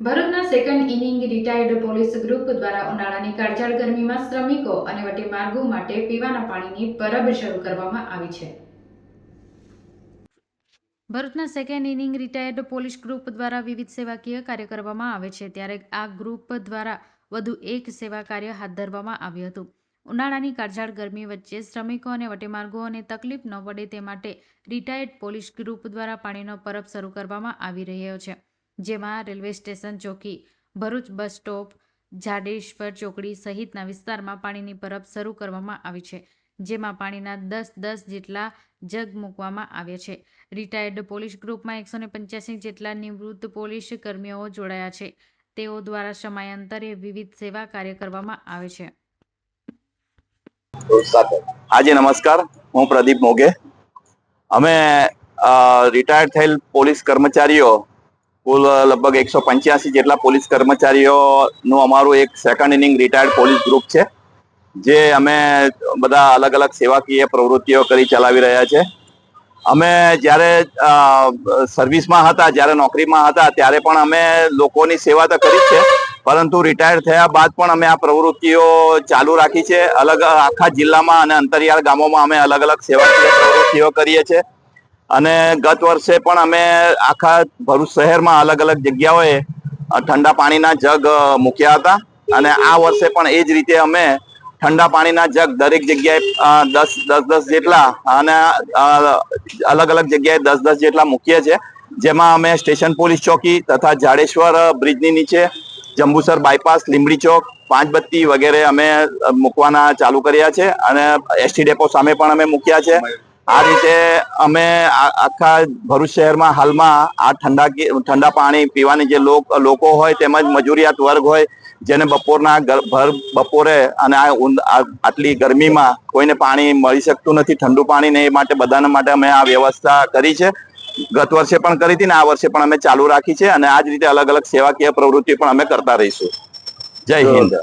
ભરૂચના second inning retired police group દ્વારા ઉનાળાની કાળઝાળ ગરમીમાં શ્રમિકો અને વટી માર્ગો માટે પીવાના પાણીની પરબ શરૂ કરવામાં આવી છે. ભરૂચના second inning retired police group દ્વારા વિવિધ સેવાકીય કાર્ય કરવામાં આવે છે. ત્યારે આ ગ્રુપ દ્વારા વધુ એક સેવા કાર્ય હાથ ધરવામાં આવ્યું હતું. ઉનાળાની કાળઝાળ ગરમી વચ્ચે શ્રમિકો અને વટેમાર્ગોને તકલીફ ન પડે તે માટે રિટાયર્ડ પોલીસ ગ્રુપ દ્વારા પાણીનો પરબ શરૂ કરવામાં આવી રહ્યો છે. જેમાં રેલવે સ્ટેશન ચોકી, ભરૂચ બસ સ્ટોપ, જાડેશ્વર ચોકડી સહિતના વિસ્તારમાં પાણીની પરબ શરૂ કરવામાં આવી છે. જેમાં પાણીના 10 જેટલા જગ મૂકવામાં આવ્યા છે. રિટાયર્ડ પોલીસ ગ્રુપમાં 185 જેટલા નિવૃત્ત પોલીસ કર્મીઓ જોડાયા છે. તેઓ દ્વારા સમયાંતરે વિવિધ સેવા કાર્ય કરવામાં આવે છે. હાજી નમસ્કાર, હું પ્રદીપ મોગે. અમે રિટાયર્ડ થયેલ પોલીસ કર્મચારીઓ કુલ લગભગ 185 જેટલા પોલીસ કર્મચારીઓનું અમારું એક second inning retired police group છે, જે અમે બધા અલગ અલગ સેવાકીય પ્રવૃત્તિઓ કરી ચલાવી રહ્યા છે. અમે જ્યારે સર્વિસમાં હતા, જ્યારે નોકરીમાં હતા, ત્યારે પણ અમે લોકોની સેવા તો કરી છે, પરંતુ રિટાયર થયા બાદ પણ અમે આ પ્રવૃત્તિઓ ચાલુ રાખી છે. આખા જિલ્લામાં અને અંતરિયાળ ગામોમાં અમે અલગ અલગ સેવાકીય પ્રવૃત્તિઓ કરીએ છીએ. અને ગત વર્ષે પણ અમે આખા ભરૂચ શહેરમાં અલગ અલગ જગ્યાઓએ ઠંડા પાણીના જગ મૂક્યા હતા. અને આ વર્ષે પણ એ જ રીતે અમે ઠંડા પાણીના જગ દરેક જગ્યાએ 10 જેટલા અને અલગ અલગ જગ્યાએ 10 જેટલા મૂકીએ છીએ. જેમાં અમે સ્ટેશન પોલીસ ચોકી તથા જાડેશ્વર બ્રિજની નીચે, જંબુસર બાયપાસ, લીંબડી ચોક, પાંચબત્તી વગેરે અમે મૂકવાના ચાલુ કર્યા છે. અને એસટી ડેપો સામે પણ અમે મૂક્યા છે. આ રીતે અમે આખા ભરૂચ શહેરમાં હાલમાં આ ઠંડા પાણી પીવાની જે લોકો હોય, તેમજ મજૂરિયાત વર્ગ હોય, જેને બપોરે અને આટલી ગરમીમાં કોઈને પાણી મળી શકતું નથી, ઠંડુ પાણી ને, એ માટે બધાના માટે અમે આ વ્યવસ્થા કરી છે. ગત વર્ષે પણ કરી હતી ને આ વર્ષે પણ અમે ચાલુ રાખી છે. અને આ જ રીતે અલગ અલગ સેવાકીય પ્રવૃત્તિ પણ અમે કરતા રહીશું. જય હિન્દ.